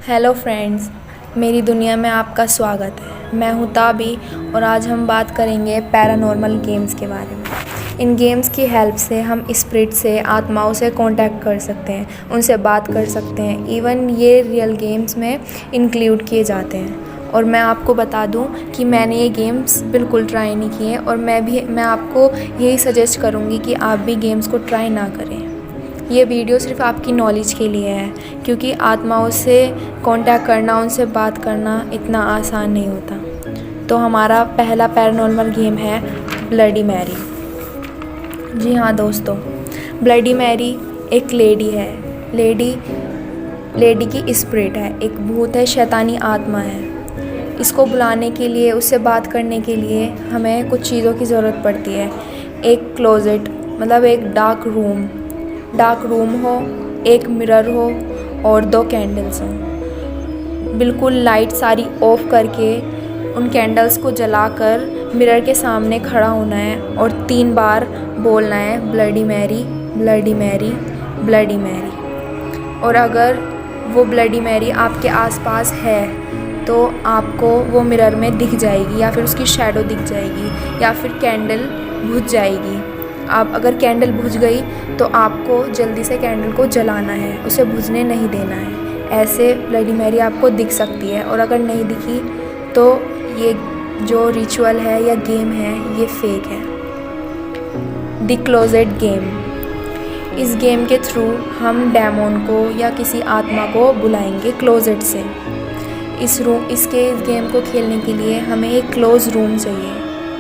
Hello friends, मेरी दुनिया में आपका स्वागत है। मैं हूँ ताबी और आज हम बात करेंगे पैरानॉर्मल गेम्स के बारे में। इन गेम्स की हेल्प से हम स्पिरिट से, आत्माओं से कांटेक्ट कर सकते हैं, उनसे बात कर सकते हैं। इवन ये रियल गेम्स में इंक्लूड किए जाते हैं। और मैं आपको बता दूं कि मैंने ये गेम्स बिल्कुल ट्राई नहीं किए और मैं आपको यही सजेस्ट करूँगी कि आप भी गेम्स को ट्राई ना करें। ये वीडियो सिर्फ आपकी नॉलेज के लिए है, क्योंकि आत्माओं से कांटेक्ट करना, उनसे बात करना इतना आसान नहीं होता। तो हमारा पहला पैरानॉर्मल गेम है ब्लडी मैरी। जी हाँ दोस्तों, ब्लडी मैरी एक लेडी है। लेडी की स्पिरिट है, एक भूत है, शैतानी आत्मा है। इसको बुलाने के लिए, उससे बात करने के लिए हमें कुछ चीज़ों की ज़रूरत पड़ती है। एक क्लोजेट, मतलब एक डार्क रूम हो, एक मिरर हो और 2 कैंडल्स हों। बिल्कुल लाइट सारी ऑफ करके उन कैंडल्स को जलाकर मिरर के सामने खड़ा होना है और 3 बार बोलना है Bloody Mary, Bloody Mary, Bloody Mary. और अगर वो ब्लडी मैरी आपके आसपास है तो आपको वो मिरर में दिख जाएगी, या फिर उसकी शैडो दिख जाएगी, या फिर कैंडल बुझ जाएगी। आप अगर कैंडल बुझ गई तो आपको जल्दी से कैंडल को जलाना है, उसे बुझने नहीं देना है। ऐसे ब्लडी मैरी आपको दिख सकती है। और अगर नहीं दिखी तो ये जो रिचुअल है या गेम है ये फेक है। The closet game. इस गेम के थ्रू हम डेमोन को या किसी आत्मा को बुलाएंगे क्लोजेट से। इस गेम को खेलने के लिए हमें एक क्लोज रूम चाहिए,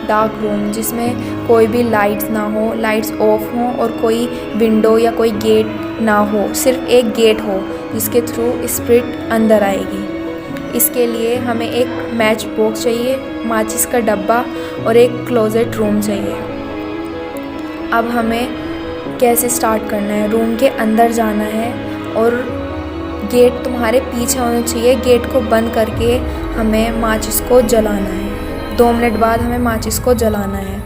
डार्क रूम, जिसमें कोई भी लाइट्स ना हो, लाइट्स ऑफ हों और कोई विंडो या कोई गेट ना हो। सिर्फ एक गेट हो जिसके थ्रू स्पिरिट अंदर आएगी। इसके लिए हमें एक मैच बॉक्स चाहिए, माचिस का डब्बा और एक क्लोजेट रूम चाहिए। अब हमें कैसे स्टार्ट करना है? रूम के अंदर जाना है और गेट तुम्हारे पीछे होना चाहिए। गेट को बंद करके हमें माचिस को जलाना है। 2 मिनट बाद हमें माचिस को जलाना है।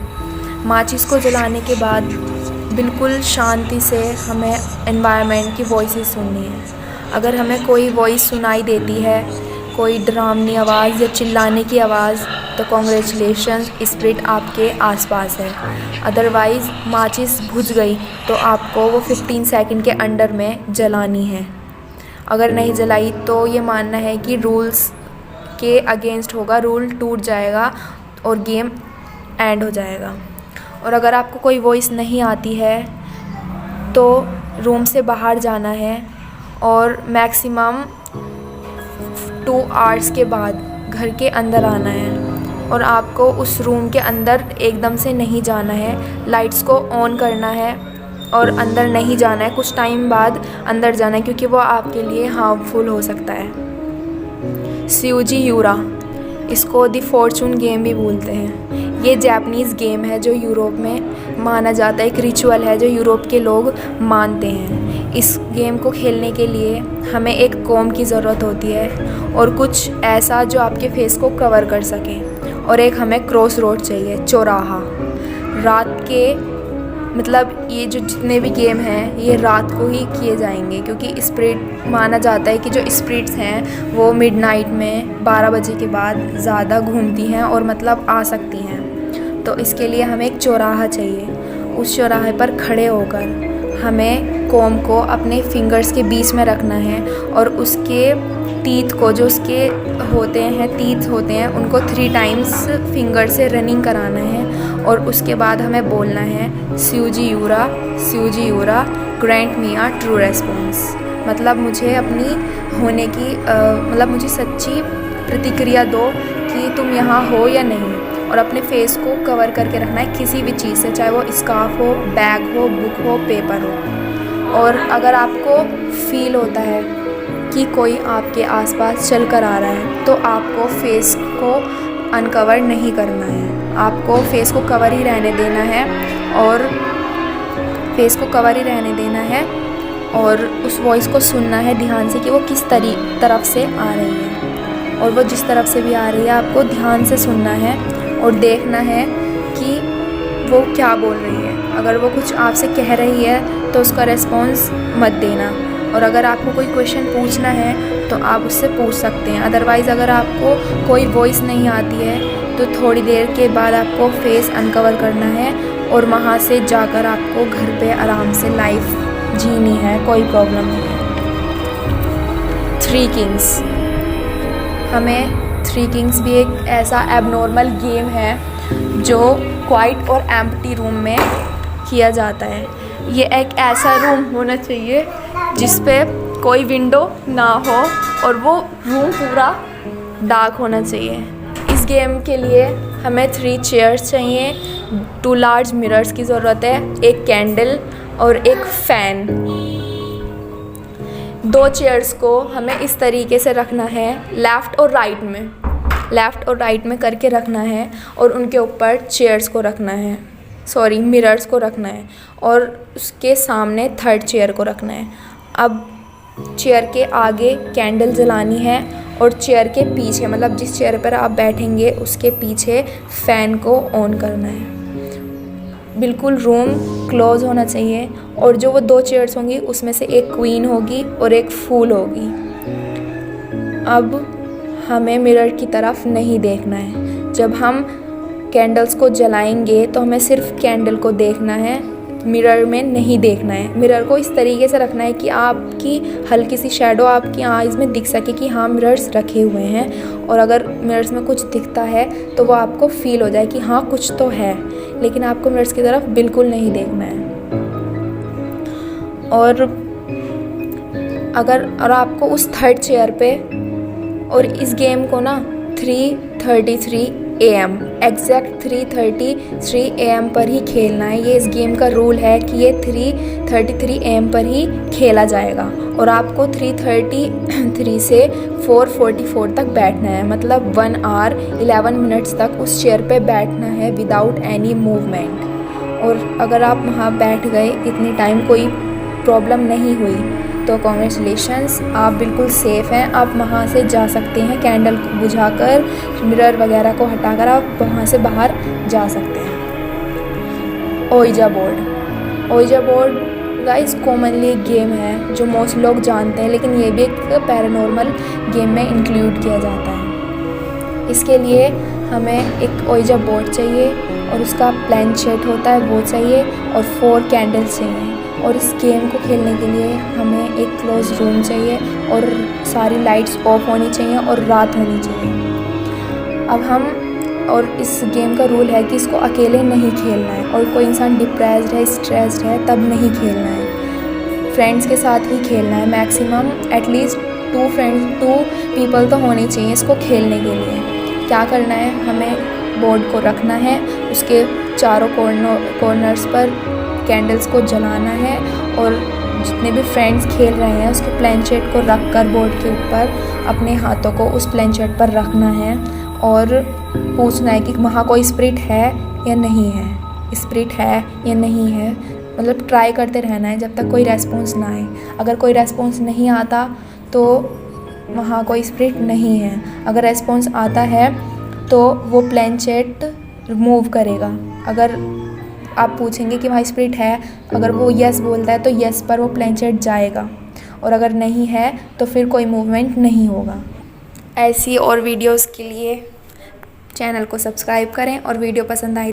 माचिस को जलाने के बाद बिल्कुल शांति से हमें एनवायरनमेंट की वॉइसेस सुननी है। अगर हमें कोई वॉइस सुनाई देती है, कोई डरावनी आवाज़ या चिल्लाने की आवाज़, तो कॉन्ग्रेचुलेशंस, स्पिरिट आपके आसपास है। अदरवाइज़ माचिस बुझ गई तो आपको वो 15 सेकंड के अंडर में जलानी है। अगर नहीं जलाई तो ये मानना है कि रूल्स के अगेंस्ट होगा, रूल टूट जाएगा और गेम एंड हो जाएगा। और अगर आपको कोई वॉइस नहीं आती है तो रूम से बाहर जाना है और मैक्सिमम 2 आवर्स के बाद घर के अंदर आना है। और आपको उस रूम के अंदर एकदम से नहीं जाना है, लाइट्स को ऑन करना है और अंदर नहीं जाना है। कुछ टाइम बाद अंदर जाना है, क्योंकि वो आपके लिए हार्मफुल हो सकता है। स्यूजी यूरा, इसको द फॉर्चून गेम भी बोलते हैं। ये जापानीज़ गेम है जो यूरोप में माना जाता है, एक रिचुअल है जो यूरोप के लोग मानते हैं। इस गेम को खेलने के लिए हमें एक कॉम्ब की ज़रूरत होती है और कुछ ऐसा जो आपके फेस को कवर कर सके, और एक हमें क्रॉस रोड चाहिए, चौराहा। रात के मतलब ये जो जितने भी गेम हैं ये रात को ही किए जाएंगे, क्योंकि स्पिरिट माना जाता है कि जो स्पिरिट्स हैं वो मिडनाइट में 12 बजे के बाद ज़्यादा घूमती हैं और मतलब आ सकती हैं। तो इसके लिए हमें एक चौराहा चाहिए। उस चौराहे पर खड़े होकर हमें कॉम्ब को अपने फिंगर्स के बीच में रखना है और उसके टीथ को, जो उसके टीथ होते हैं, उनको 3 टाइम्स फिंगर से रनिंग कराना है। और उसके बाद हमें बोलना है स्यूजी यूरा grant me a true response. मतलब मुझे अपनी होने की मतलब मुझे सच्ची प्रतिक्रिया दो कि तुम यहाँ हो या नहीं। और अपने फेस को कवर करके रखना है किसी भी चीज़ से, चाहे वो स्कार्फ हो, बैग हो, बुक हो, पेपर हो। और अगर आपको फील होता है कि कोई आपके आसपास चल कर आ रहा है तो आपको फेस को अनकवर नहीं करना है, आपको फेस को कवर ही रहने देना है और उस वॉइस को सुनना है ध्यान से कि वो किस तरफ से आ रही है। और वो जिस तरफ से भी आ रही है आपको ध्यान से सुनना है और देखना है कि वो क्या बोल रही है। अगर वो कुछ आपसे कह रही है तो उसका रिस्पॉन्स मत देना, और अगर आपको कोई क्वेश्चन पूछना है तो आप उससे पूछ सकते हैं। अदरवाइज़ अगर आपको कोई वॉइस नहीं आती है तो थोड़ी देर के बाद आपको फेस अनकवर करना है और वहाँ से जाकर आपको घर पे आराम से लाइफ जीनी है, कोई प्रॉब्लम नहीं है। 3 किंग्स, हमें 3 किंग्स भी एक ऐसा एबनॉर्मल गेम है जो क्वाइट और एम्प्टी रूम में किया जाता है। ये एक ऐसा रूम होना चाहिए जिस पे कोई विंडो ना हो और वो रूम पूरा डार्क होना चाहिए। इस गेम के लिए हमें 3 चेयर्स चाहिए, 2 लार्ज मिरर्स की ज़रूरत है, एक कैंडल और एक फ़ैन। 2 चेयर्स को हमें इस तरीके से रखना है, लेफ़्ट और राइट में करके रखना है और उनके ऊपर चेयर्स को रखना है, मिरर्स को रखना है और उसके सामने 3rd चेयर को रखना है। अब चेयर के आगे कैंडल जलानी है और चेयर के पीछे, मतलब जिस चेयर पर आप बैठेंगे उसके पीछे फ़ैन को ऑन करना है। बिल्कुल रूम क्लोज़ होना चाहिए और जो वो 2 चेयर्स होंगी उसमें से एक क्वीन होगी और एक फूल होगी। अब हमें मिरर की तरफ नहीं देखना है। जब हम कैंडल्स को जलाएंगे तो हमें सिर्फ कैंडल को देखना है, मिरर में नहीं देखना है। मिरर को इस तरीके से रखना है कि आपकी हल्की सी शैडो आपकी आईज़ में दिख सके कि हाँ मिरर्स रखे हुए हैं, और अगर मिरर्स में कुछ दिखता है तो वो आपको फ़ील हो जाए कि हाँ कुछ तो है, लेकिन आपको मिरर्स की तरफ बिल्कुल नहीं देखना है। और आपको उस 3rd चेयर पे, और इस गेम को ना 3:33 AM एग्जैक्ट 3:33 AM पर ही खेलना है। ये इस गेम का रूल है कि ये 3:33 AM पर ही खेला जाएगा और आपको 3:33 से 4:44 तक बैठना है, मतलब 1 आवर 11 मिनट्स तक उस चेयर पे बैठना है विदाउट एनी मूवमेंट। और अगर आप वहाँ बैठ गए इतनी टाइम, कोई प्रॉब्लम नहीं हुई, तो कॉन्ग्रेचुलेशंस, आप बिल्कुल सेफ़ हैं। आप वहाँ से जा सकते हैं, कैंडल को बुझाकर, मिरर वगैरह को हटाकर आप वहाँ से बाहर जा सकते हैं। ओइजा बोर्ड गाइस कॉमनली एक गेम है जो मोस्ट लोग जानते हैं, लेकिन ये भी एक पैरानॉर्मल गेम में इंक्लूड किया जाता है। इसके लिए हमें एक ओइजा बोर्ड चाहिए और उसका प्लैनचेट होता है वो चाहिए और 4 कैंडल्स चाहिए। और इस गेम को खेलने के लिए हमें एक क्लोज रूम चाहिए और सारी लाइट्स ऑफ होनी चाहिए और रात होनी चाहिए। और इस गेम का रूल है कि इसको अकेले नहीं खेलना है, और कोई इंसान डिप्रेस्ड है, स्ट्रेस्ड है तब नहीं खेलना है, फ्रेंड्स के साथ ही खेलना है। मैक्सिमम एटलीस्ट 2 पीपल तो होने चाहिए इसको खेलने के लिए। क्या करना है, हमें बोर्ड को रखना है, उसके चारों कॉर्नर्स पर कैंडल्स को जलाना है और जितने भी फ्रेंड्स खेल रहे हैं उसके प्लैनचेट को रख कर बोर्ड के ऊपर अपने हाथों को उस प्लैनचेट पर रखना है और पूछना है कि वहाँ कोई स्पिरिट है या नहीं है, मतलब ट्राई करते रहना है जब तक कोई रेस्पॉन्स ना आए। अगर कोई रेस्पॉन्स नहीं आता तो वहाँ कोई स्पिरिट नहीं है, अगर रेस्पॉन्स आता है तो वो प्लैनचेट मूव करेगा। अगर आप पूछेंगे कि वहाँ स्पिरिट है, अगर वो यस बोलता है तो यस पर वो प्लैनचेट जाएगा, और अगर नहीं है तो फिर कोई मूवमेंट नहीं होगा। ऐसी और वीडियोस के लिए चैनल को सब्सक्राइब करें और वीडियो पसंद आए